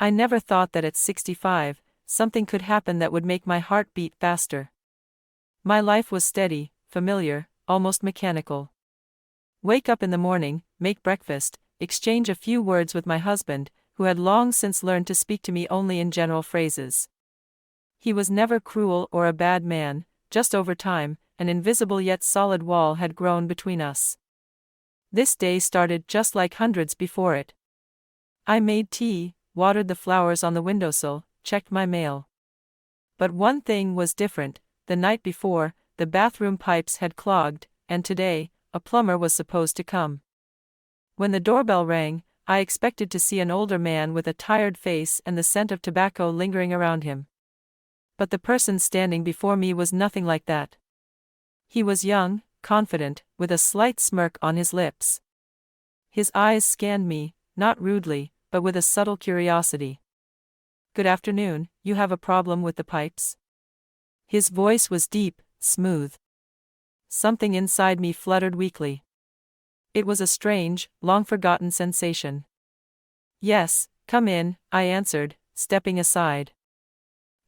I never thought that at 65, something could happen that would make my heart beat faster. My life was steady, familiar, almost mechanical. Wake up in the morning, make breakfast, exchange a few words with my husband, who had long since learned to speak to me only in general phrases. He was never cruel or a bad man, just over time, an invisible yet solid wall had grown between us. This day started just like hundreds before it. I made tea, watered the flowers on the windowsill, checked my mail. But one thing was different. The night before, the bathroom pipes had clogged, and today, a plumber was supposed to come. When the doorbell rang, I expected to see an older man with a tired face and the scent of tobacco lingering around him. But the person standing before me was nothing like that. He was young, confident, with a slight smirk on his lips. His eyes scanned me, not rudely, but with a subtle curiosity. "Good afternoon, you have a problem with the pipes?" His voice was deep, smooth. Something inside me fluttered weakly. It was a strange, long-forgotten sensation. "Yes, come in," I answered, stepping aside.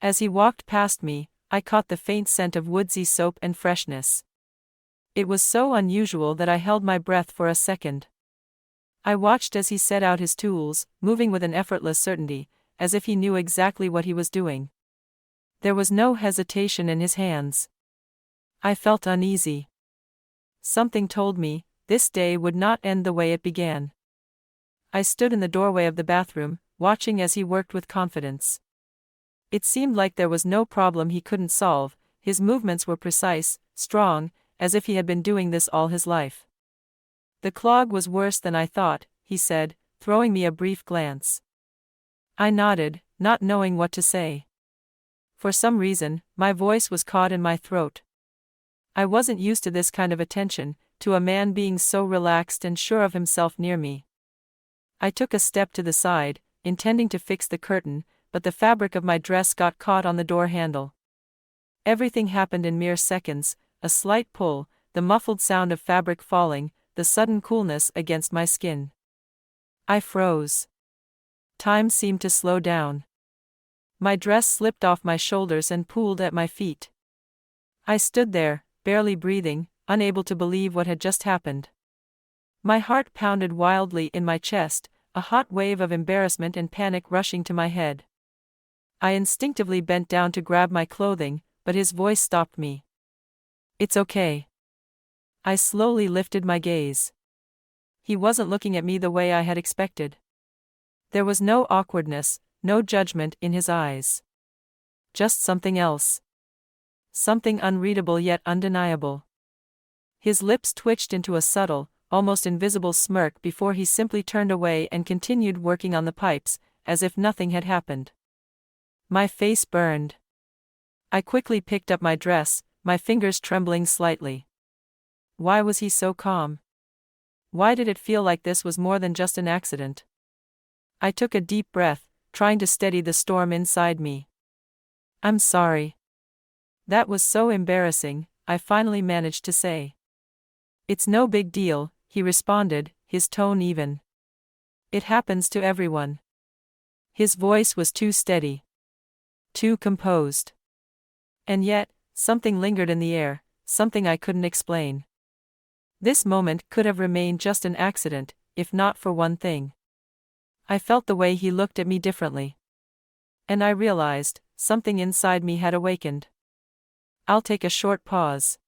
As he walked past me, I caught the faint scent of woodsy soap and freshness. It was so unusual that I held my breath for a second. I watched as he set out his tools, moving with an effortless certainty, as if he knew exactly what he was doing. There was no hesitation in his hands. I felt uneasy. Something told me, this day would not end the way it began. I stood in the doorway of the bathroom, watching as he worked with confidence. It seemed like there was no problem he couldn't solve. His movements were precise, strong, as if he had been doing this all his life. "The clog was worse than I thought," he said, throwing me a brief glance. I nodded, not knowing what to say. For some reason, my voice was caught in my throat. I wasn't used to this kind of attention, to a man being so relaxed and sure of himself near me. I took a step to the side, intending to fix the curtain, but the fabric of my dress got caught on the door handle. Everything happened in mere seconds: a slight pull, the muffled sound of fabric falling, the sudden coolness against my skin. I froze. Time seemed to slow down. My dress slipped off my shoulders and pooled at my feet. I stood there, barely breathing, unable to believe what had just happened. My heart pounded wildly in my chest, a hot wave of embarrassment and panic rushing to my head. I instinctively bent down to grab my clothing, but his voice stopped me. "It's okay." I slowly lifted my gaze. He wasn't looking at me the way I had expected. There was no awkwardness, no judgment in his eyes. Just something else. Something unreadable yet undeniable. His lips twitched into a subtle, almost invisible smirk before he simply turned away and continued working on the pipes, as if nothing had happened. My face burned. I quickly picked up my dress, my fingers trembling slightly. Why was he so calm? Why did it feel like this was more than just an accident? I took a deep breath, trying to steady the storm inside me. "I'm sorry." That was so embarrassing, I finally managed to say. "It's no big deal," he responded, his tone even. "It happens to everyone." His voice was too steady. Too composed. And yet, something lingered in the air, something I couldn't explain. This moment could have remained just an accident, if not for one thing. I felt the way he looked at me differently. And I realized, something inside me had awakened. I'll take a short pause.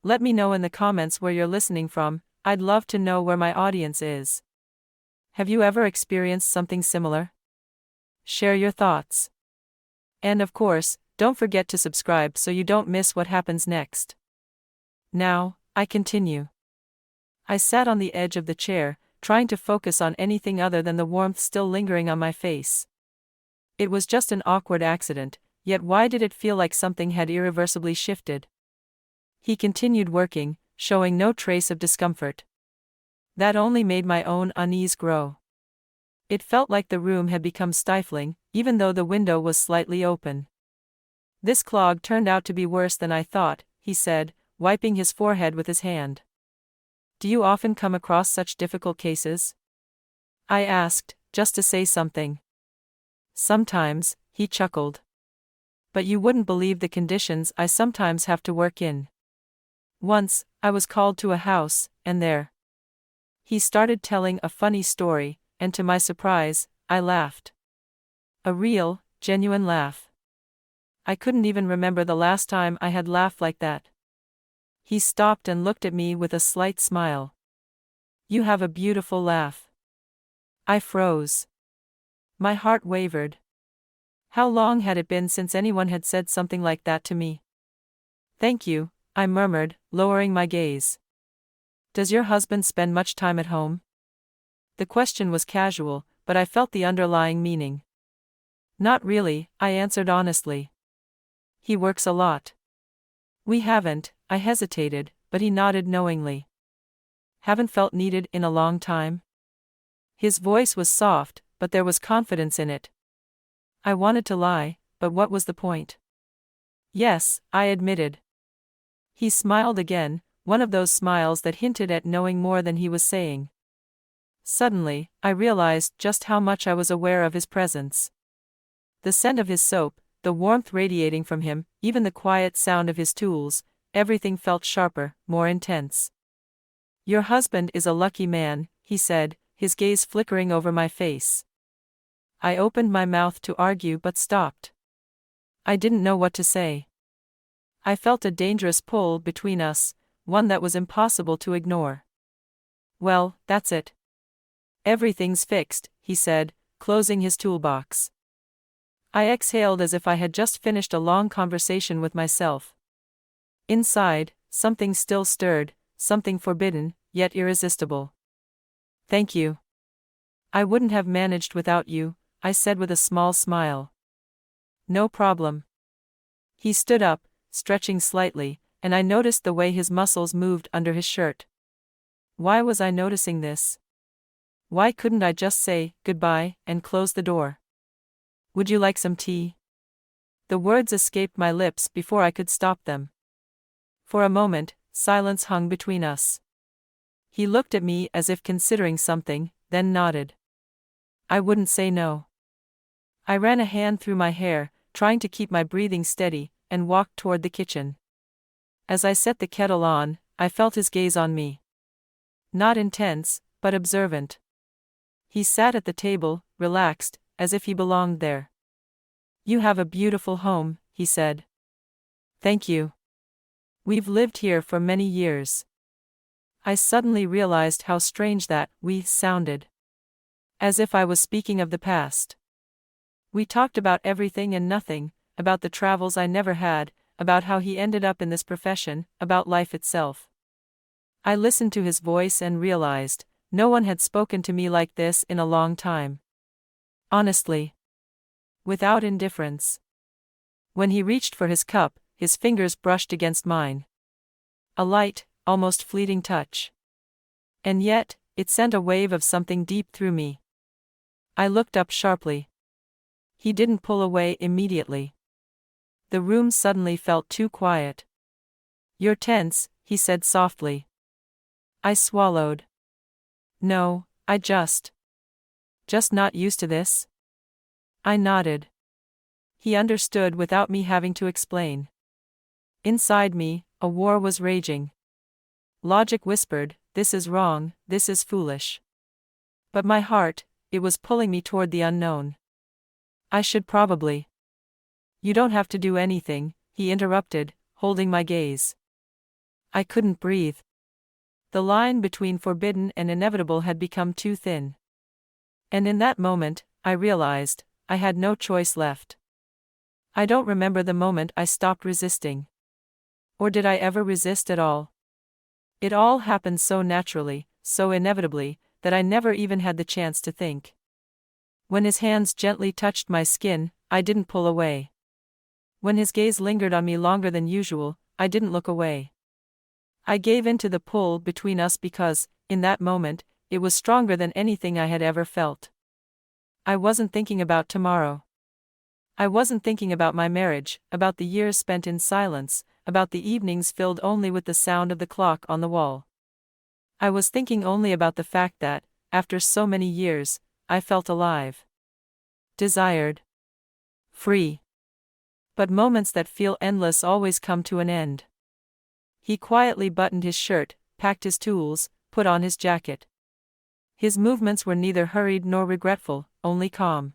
Let me know in the comments where you're listening from. I'd love to know where my audience is. Have you ever experienced something similar? Share your thoughts. And of course, don't forget to subscribe so you don't miss what happens next. Now, I continue. I sat on the edge of the chair, trying to focus on anything other than the warmth still lingering on my face. It was just an awkward accident, yet why did it feel like something had irreversibly shifted? He continued working, showing no trace of discomfort. That only made my own unease grow. It felt like the room had become stifling, even though the window was slightly open. "This clog turned out to be worse than I thought," he said, wiping his forehead with his hand. "Do you often come across such difficult cases?" I asked, just to say something. Sometimes, he chuckled. But you wouldn't believe the conditions I sometimes have to work in. Once, I was called to a house, and there. He started telling a funny story, and to my surprise, I laughed. A real, genuine laugh. I couldn't even remember the last time I had laughed like that. He stopped and looked at me with a slight smile. You have a beautiful laugh. I froze. My heart wavered. How long had it been since anyone had said something like that to me? Thank you, I murmured, lowering my gaze. Does your husband spend much time at home? The question was casual, but I felt the underlying meaning. Not really, I answered honestly. He works a lot. We haven't, I hesitated, but he nodded knowingly. Haven't felt needed in a long time? His voice was soft, but there was confidence in it. I wanted to lie, but what was the point? Yes, I admitted. He smiled again, one of those smiles that hinted at knowing more than he was saying. Suddenly, I realized just how much I was aware of his presence. The scent of his soap, the warmth radiating from him, even the quiet sound of his tools, everything felt sharper, more intense. Your husband is a lucky man, he said, his gaze flickering over my face. I opened my mouth to argue but stopped. I didn't know what to say. I felt a dangerous pull between us, one that was impossible to ignore. Well, that's it. Everything's fixed, he said, closing his toolbox. I exhaled as if I had just finished a long conversation with myself. Inside, something still stirred, something forbidden, yet irresistible. Thank you. I wouldn't have managed without you, I said with a small smile. No problem. He stood up, stretching slightly, and I noticed the way his muscles moved under his shirt. Why was I noticing this? Why couldn't I just say, goodbye, and close the door? Would you like some tea? The words escaped my lips before I could stop them. For a moment, silence hung between us. He looked at me as if considering something, then nodded. I wouldn't say no. I ran a hand through my hair, trying to keep my breathing steady, and walked toward the kitchen. As I set the kettle on, I felt his gaze on me. Not intense, but observant. He sat at the table, relaxed, as if he belonged there. You have a beautiful home, he said. Thank you. We've lived here for many years. I suddenly realized how strange that we sounded. As if I was speaking of the past. We talked about everything and nothing, about the travels I never had, about how he ended up in this profession, about life itself. I listened to his voice and realized, no one had spoken to me like this in a long time. Honestly. Without indifference. When he reached for his cup, his fingers brushed against mine. A light, almost fleeting touch. And yet, it sent a wave of something deep through me. I looked up sharply. He didn't pull away immediately. The room suddenly felt too quiet. You're tense, he said softly. I swallowed. No, I just not used to this? I nodded. He understood without me having to explain. Inside me, a war was raging. Logic whispered, this is wrong, this is foolish. But my heart, it was pulling me toward the unknown. I should probably. You don't have to do anything, he interrupted, holding my gaze. I couldn't breathe. The line between forbidden and inevitable had become too thin. And in that moment, I realized, I had no choice left. I don't remember the moment I stopped resisting. Or did I ever resist at all? It all happened so naturally, so inevitably, that I never even had the chance to think. When his hands gently touched my skin, I didn't pull away. When his gaze lingered on me longer than usual, I didn't look away. I gave in to the pull between us because, in that moment, it was stronger than anything I had ever felt. I wasn't thinking about tomorrow. I wasn't thinking about my marriage, about the years spent in silence, about the evenings filled only with the sound of the clock on the wall. I was thinking only about the fact that, after so many years, I felt alive. desired, free. But moments that feel endless always come to an end. He quietly buttoned his shirt, packed his tools, put on his jacket. His movements were neither hurried nor regretful, only calm.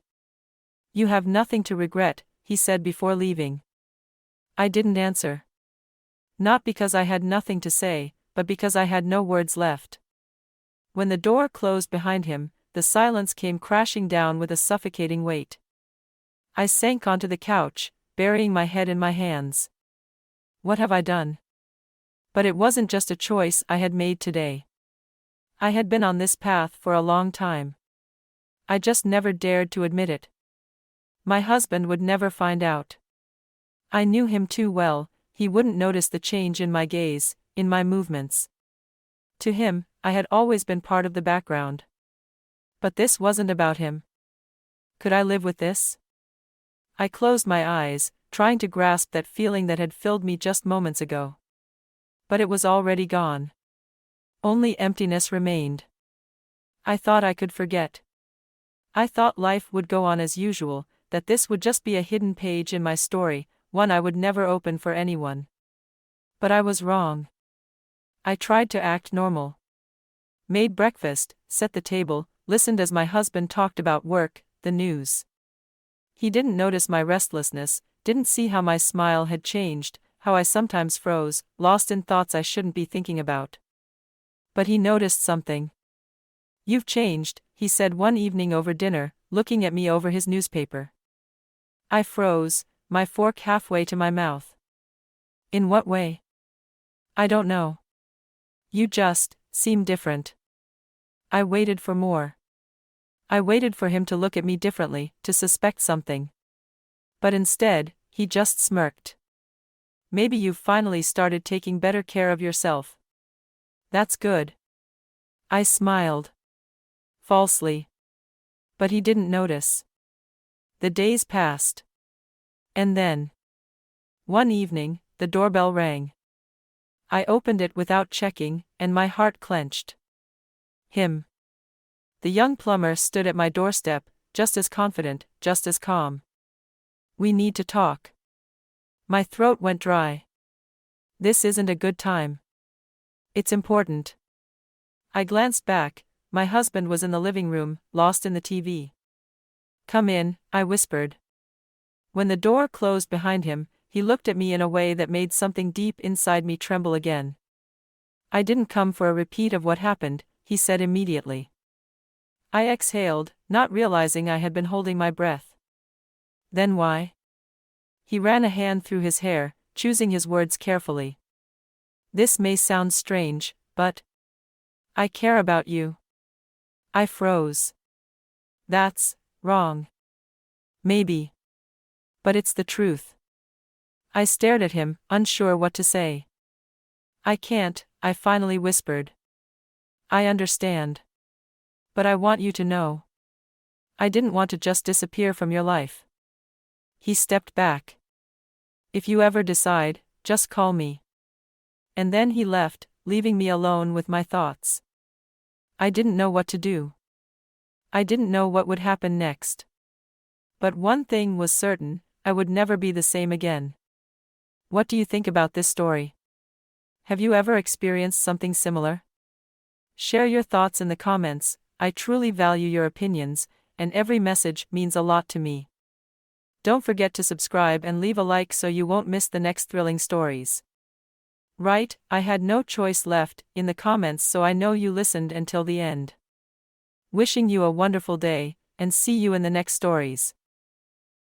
"You have nothing to regret," he said before leaving. I didn't answer. Not because I had nothing to say, but because I had no words left. When the door closed behind him, the silence came crashing down with a suffocating weight. I sank onto the couch, burying my head in my hands. What have I done? But it wasn't just a choice I had made today. I had been on this path for a long time. I just never dared to admit it. My husband would never find out. I knew him too well, he wouldn't notice the change in my gaze, in my movements. To him, I had always been part of the background. But this wasn't about him. Could I live with this? I closed my eyes, trying to grasp that feeling that had filled me just moments ago. But it was already gone. Only emptiness remained. I thought I could forget. I thought life would go on as usual, that this would just be a hidden page in my story, one I would never open for anyone. But I was wrong. I tried to act normal. Made breakfast, set the table, listened as my husband talked about work, the news. He didn't notice my restlessness, didn't see how my smile had changed, how I sometimes froze, lost in thoughts I shouldn't be thinking about. But he noticed something. "You've changed," he said one evening over dinner, looking at me over his newspaper. I froze, my fork halfway to my mouth. "In what way?" "I don't know. You just seem different." I waited for more. I waited for him to look at me differently, to suspect something. But instead, he just smirked. "Maybe you've finally started taking better care of yourself. That's good." I smiled. Falsely. But he didn't notice. The days passed. And then, one evening, the doorbell rang. I opened it without checking, and my heart clenched. Him. The young plumber stood at my doorstep, just as confident, just as calm. "We need to talk." My throat went dry. "This isn't a good time." "It's important." I glanced back. My husband was in the living room, lost in the TV. "Come in," I whispered. When the door closed behind him, he looked at me in a way that made something deep inside me tremble again. "I didn't come for a repeat of what happened," he said immediately. I exhaled, not realizing I had been holding my breath. "Then why?" He ran a hand through his hair, choosing his words carefully. "This may sound strange, but I care about you." I froze. "That's wrong." "Maybe. But it's the truth." I stared at him, unsure what to say. "I can't," I finally whispered. "I understand. But I want you to know. I didn't want to just disappear from your life." He stepped back. "If you ever decide, just call me." And then he left, leaving me alone with my thoughts. I didn't know what to do. I didn't know what would happen next. But one thing was certain, I would never be the same again. What do you think about this story? Have you ever experienced something similar? Share your thoughts in the comments. I truly value your opinions, and every message means a lot to me. Don't forget to subscribe and leave a like so you won't miss the next thrilling stories. Right, I had no choice left in the comments, so I know you listened until the end. Wishing you a wonderful day, and see you in the next stories.